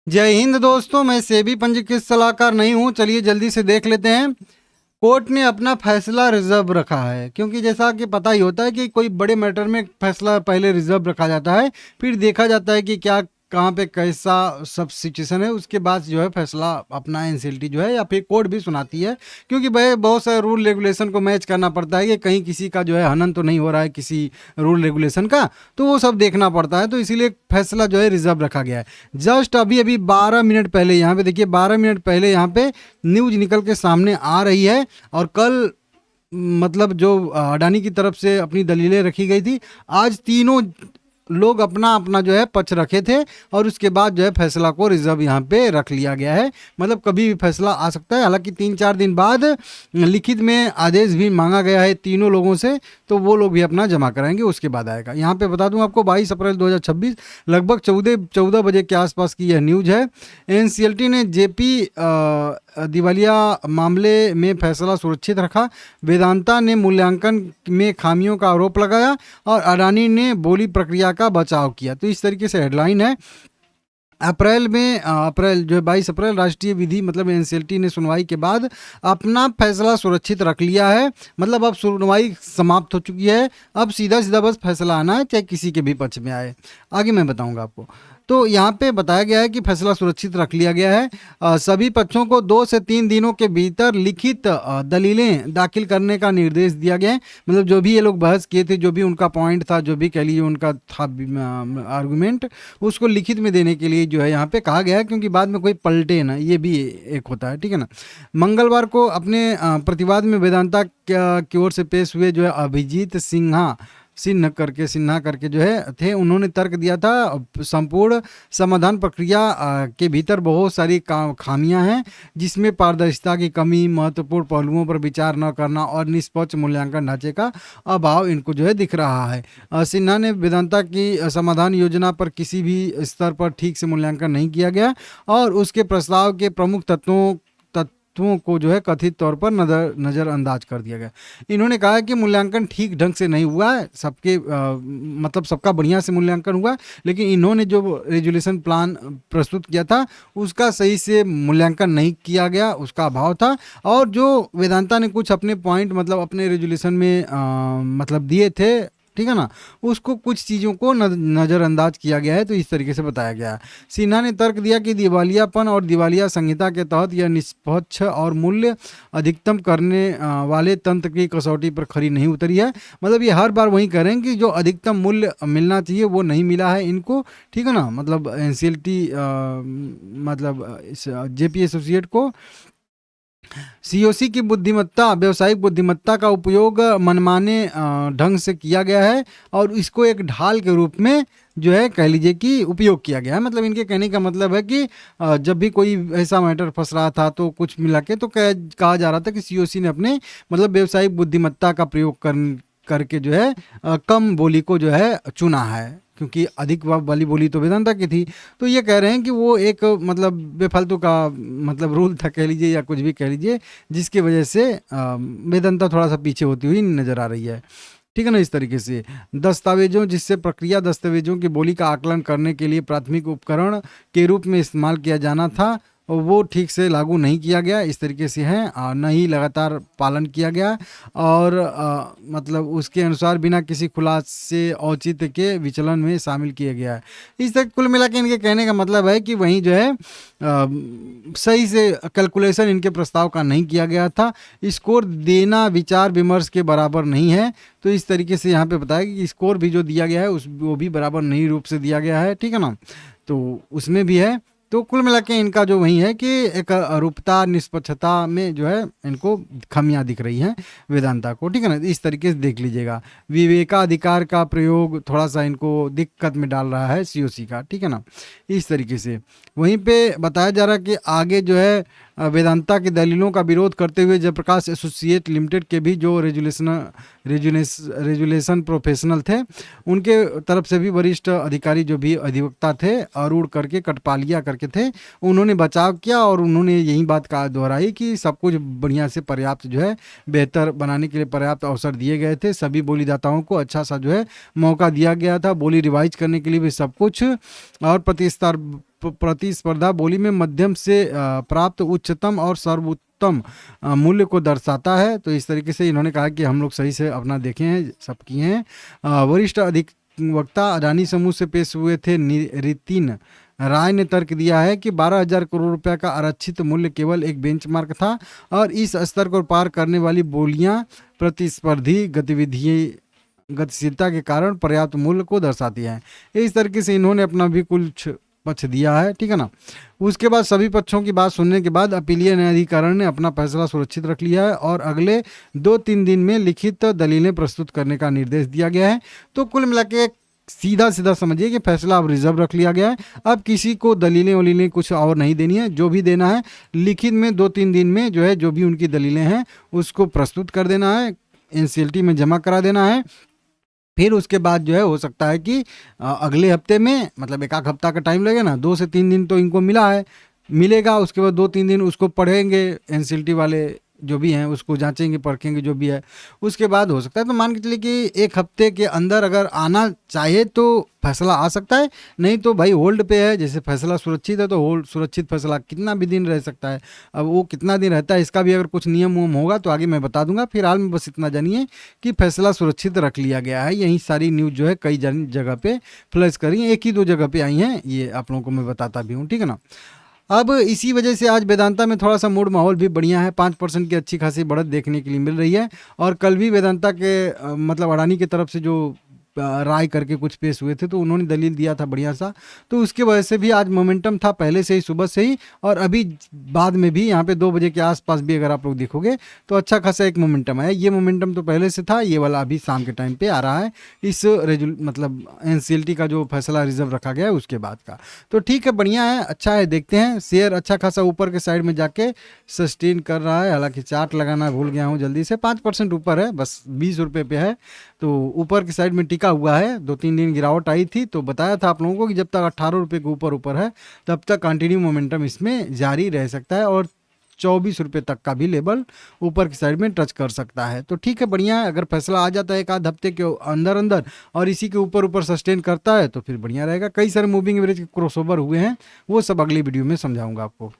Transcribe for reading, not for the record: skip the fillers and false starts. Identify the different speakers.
Speaker 1: जय हिंद दोस्तों, मैं सेबी पंजीकृत सलाहकार नहीं हूँ। चलिए जल्दी से देख लेते हैं। कोर्ट ने अपना फैसला रिजर्व रखा है, क्योंकि जैसा कि पता ही होता है कि कोई बड़े मैटर में फैसला पहले रिजर्व रखा जाता है, फिर देखा जाता है कि क्या कहाँ पे कैसा सब सिचुएशन है, उसके बाद जो है फैसला अपना एनसीएलटी जो है या फिर कोर्ट भी सुनाती है। क्योंकि भाई बहुत सारे रूल रेगुलेशन को मैच करना पड़ता है कि कहीं किसी का जो है हनन तो नहीं हो रहा है किसी रूल रेगुलेशन का, तो वो सब देखना पड़ता है। तो इसीलिए फैसला जो है रिजर्व रखा गया है। जस्ट अभी अभी 12 मिनट पहले यहाँ पे देखिए, 12 मिनट पहले यहाँ पे न्यूज निकल के सामने आ रही है। और कल मतलब जो अडानी की तरफ से अपनी दलीलें रखी गई थी, आज तीनों लोग अपना अपना जो है पक्ष रखे थे, और उसके बाद जो है फैसला को रिजर्व यहाँ पे रख लिया गया है। मतलब कभी भी फैसला आ सकता है। हालांकि 3-4 दिन बाद लिखित में आदेश भी मांगा गया है तीनों लोगों से, तो वो लोग भी अपना जमा कराएंगे, उसके बाद आएगा। यहाँ पे बता दूं आपको, 22 अप्रैल 2026 लगभग 14 बजे के आसपास की यह न्यूज है। एनसीएलटी ने जेपी दिवालिया मामले में फैसला सुरक्षित रखा। वेदांता ने मूल्यांकन में खामियों का आरोप लगाया और अडानी ने बोली प्रक्रिया का बचाव किया। तो इस तरीके से हेडलाइन है। अप्रैल जो है 22 अप्रैल, राष्ट्रीय विधि मतलब एनसीएलटी ने सुनवाई के बाद अपना फैसला सुरक्षित रख लिया है। मतलब अब सुनवाई समाप्त हो चुकी है। अब सीधा सीधा बस फैसला आना है, चाहे किसी के भी पक्ष में आए। आगे मैं बताऊंगा आपको। तो यहाँ पे बताया गया है कि फैसला सुरक्षित रख लिया गया है। सभी पक्षों को 2 से 3 दिनों के भीतर लिखित दलीलें दाखिल करने का निर्देश दिया गया है। मतलब जो भी ये लोग बहस किए थे, जो भी उनका पॉइंट था, जो भी कह लीजिए उनका था आर्गुमेंट, उसको लिखित में देने के लिए जो है यहाँ पे कहा गया है, क्योंकि बाद में कोई पलटे ना, ये भी एक होता है, ठीक है ना। मंगलवार को अपने प्रतिवाद में वेदांता की ओर से पेश हुए जो है अभिजीत सिन्हा करके जो है थे, उन्होंने तर्क दिया था संपूर्ण समाधान प्रक्रिया के भीतर बहुत सारी खामियां हैं, जिसमें पारदर्शिता की कमी, महत्वपूर्ण पहलुओं पर विचार न करना और निष्पक्ष मूल्यांकन ढांचे का अभाव इनको जो है दिख रहा है। सिन्हा ने वेदांता की समाधान योजना पर किसी भी स्तर पर ठीक से मूल्यांकन नहीं किया गया और उसके प्रस्ताव के प्रमुख तत्वों को जो है कथित तौर पर नज़रअंदाज कर दिया गया। इन्होंने कहा कि मूल्यांकन ठीक ढंग से नहीं हुआ है, मतलब सबका बढ़िया से मूल्यांकन हुआ, लेकिन इन्होंने जो रेजुलेशन प्लान प्रस्तुत किया था उसका सही से मूल्यांकन नहीं किया गया, उसका अभाव था। और जो वेदांता ने कुछ अपने पॉइंट मतलब अपने रेजुलेशन में मतलब दिए थे, ठीक है ना, उसको कुछ चीज़ों को नज़रअंदाज किया गया है। तो इस तरीके से बताया गया है। सिन्हा ने तर्क दिया कि दिवालियापन और दिवालिया संहिता के तहत यह निष्पक्ष और मूल्य अधिकतम करने वाले तंत्र की कसौटी पर खरी नहीं उतरी है। मतलब ये हर बार वही कह रहे हैं कि जो अधिकतम मूल्य मिलना चाहिए वो नहीं मिला है इनको, ठीक है ना। मतलब एनसीएलटी मतलब जेपी एसोसिएट को सीओसी की बुद्धिमत्ता, व्यावसायिक बुद्धिमत्ता का उपयोग मनमाने ढंग से किया गया है और इसको एक ढाल के रूप में जो है कह लीजिए कि उपयोग किया गया है। मतलब इनके कहने का मतलब है कि जब भी कोई ऐसा मैटर फंस रहा था तो कुछ मिला के तो कहा जा रहा था कि सीओसी ने अपने मतलब व्यावसायिक बुद्धिमत्ता का प्रयोग करके जो है कम बोली को जो है चुना है, क्योंकि अधिक वाली बोली तो वेदांता की थी। तो ये कह रहे हैं कि वो एक मतलब बेफालतू का मतलब रूल था कह लीजिए या कुछ भी कह लीजिए, जिसकी वजह से वेदांता थोड़ा सा पीछे होती हुई नजर आ रही है, ठीक है ना। इस तरीके से दस्तावेजों जिससे प्रक्रिया दस्तावेजों की बोली का आकलन करने के लिए प्राथमिक उपकरण के रूप में इस्तेमाल किया जाना था, और वो ठीक से लागू नहीं किया गया, इस तरीके से है, न ही लगातार पालन किया गया और मतलब उसके अनुसार बिना किसी खुलासे औचित्य के विचलन में शामिल किया गया है। इस तरह कुल मिला के इनके कहने का मतलब है कि वहीं जो है सही से कैलकुलेशन इनके प्रस्ताव का नहीं किया गया था। स्कोर देना विचार विमर्श के बराबर नहीं है। तो इस तरीके से यहाँ पे बताया कि स्कोर भी जो दिया गया है वो भी बराबर नहीं रूप से दिया गया है, ठीक है ना। तो उसमें भी है। तो कुल मिला के इनका जो वही है कि एक अरूपता निष्पक्षता में जो है इनको खामियां दिख रही हैं वेदांता को, ठीक है ना। इस तरीके से देख लीजिएगा। विवेकाधिकार का प्रयोग थोड़ा सा इनको दिक्कत में डाल रहा है सीओसी का, ठीक है ना। इस तरीके से वहीं पे बताया जा रहा है कि आगे जो है वेदांता की दलीलों का विरोध करते हुए जयप्रकाश एसोसिएट लिमिटेड के भी जो रेजुलेशन प्रोफेशनल थे, उनके तरफ से भी वरिष्ठ अधिकारी जो भी अधिवक्ता थे अरूढ़ करके कटपालिया करके के थे उन्होंने बचाव किया और उन्होंने यही बात का दोहराई कि सब कुछ बढ़िया से पर्याप्त जो है बेहतर बनाने के लिए पर्याप्त अवसर दिए गए थे, सभी बोलीदाताओं को अच्छा सा जो है मौका दिया गया था, बोली रिवाइज करने के लिए भी सब कुछ, और प्रतिस्पर्धा बोली में मध्यम से प्राप्त उच्चतम और सर्वोत्तम मूल्य को दर्शाता है। तो इस तरीके से इन्होंने कहा कि हम लोग सही से अपना देखे हैं, सब किए हैं। वरिष्ठ अधिवक्ता अडानी समूह से पेश हुए थे नितिन राय ने तर्क दिया है कि 12,000 करोड़ रुपए का आरक्षित मूल्य केवल एक बेंचमार्क था और इस स्तर को पार करने वाली बोलियां प्रतिस्पर्धी गतिशीलता के कारण पर्याप्त मूल्य को दर्शाती है। इस तरीके से इन्होंने अपना भी कुछ पक्ष दिया है, ठीक है ना। उसके बाद सभी पक्षों की बात सुनने के बाद अपीलीय न्यायाधिकरण ने अपना फैसला सुरक्षित रख लिया है और अगले 2-3 दिन में लिखित दलीलें प्रस्तुत करने का निर्देश दिया गया है। तो कुल मिला के सीधा सीधा समझिए कि फैसला अब रिजर्व रख लिया गया है। अब किसी को दलीलें वलीलें कुछ और नहीं देनी है, जो भी देना है लिखित में 2-3 दिन में जो है जो भी उनकी दलीलें हैं उसको प्रस्तुत कर देना है, एनसीएलटी में जमा करा देना है। फिर उसके बाद जो है हो सकता है कि अगले हफ्ते में, मतलब एक आध हफ्ता का टाइम लगेगा ना, 2 से 3 दिन तो इनको मिलेगा। उसके बाद 2-3 दिन उसको पढ़ेंगे एनसीएलटी वाले जो भी हैं, उसको जांचेंगे परखेंगे जो भी है। उसके बाद हो सकता है तो मान के चलिए कि 1 हफ्ते के अंदर अगर आना चाहे तो फैसला आ सकता है, नहीं तो भाई होल्ड पे है। जैसे फैसला सुरक्षित है तो होल्ड सुरक्षित फैसला कितना भी दिन रह सकता है। अब वो कितना दिन रहता है इसका भी अगर कुछ नियम उम होगा तो आगे मैं बता दूंगा। फिलहाल में बस इतना जानिए कि फैसला सुरक्षित रख लिया गया है। यही सारी न्यूज़ जो है कई जगह पे फ्लैश करी, 1 ही 2 जगह पे आई हैं, ये आप लोगों को मैं बताता भी हूँ, ठीक है ना। अब इसी वजह से आज वेदांता में थोड़ा सा मूड माहौल भी बढ़िया है, 5% की अच्छी खासी बढ़त देखने के लिए मिल रही है। और कल भी वेदांता के मतलब अडानी की तरफ से जो राय करके कुछ पेश हुए थे तो उन्होंने दलील दिया था बढ़िया सा, तो उसके वजह से भी आज मोमेंटम था पहले से ही, सुबह से ही, और अभी बाद में भी यहाँ पे 2 बजे के आसपास भी अगर आप लोग देखोगे तो अच्छा खासा एक मोमेंटम है। ये मोमेंटम तो पहले से था, ये वाला अभी शाम के टाइम पे आ रहा है इस मतलब एनसीएलटी का जो फैसला रिजर्व रखा गया है उसके बाद का। तो ठीक है, बढ़िया है, अच्छा है, देखते हैं। शेयर अच्छा खासा ऊपर के साइड में जाके सस्टेन कर रहा है, हालांकि चार्ट लगाना भूल गया हूँ जल्दी से, 5% ऊपर है, बस 20 रुपये पे है, तो ऊपर की साइड में टिका हुआ है। 2-3 दिन गिरावट आई थी तो बताया था आप लोगों को कि जब तक 18 रुपये के ऊपर है तब तक कंटिन्यू मोमेंटम इसमें जारी रह सकता है और 24 रुपये तक का भी लेवल ऊपर की साइड में टच कर सकता है। तो ठीक है, बढ़िया है। अगर फैसला आ जाता है एक आध हफ्ते के अंदर और इसी के ऊपर सस्टेन करता है तो फिर बढ़िया रहेगा। कई सारे मूविंग एवरेज के क्रॉसओवर हुए हैं, वो सब अगली वीडियो में समझाऊंगा आपको।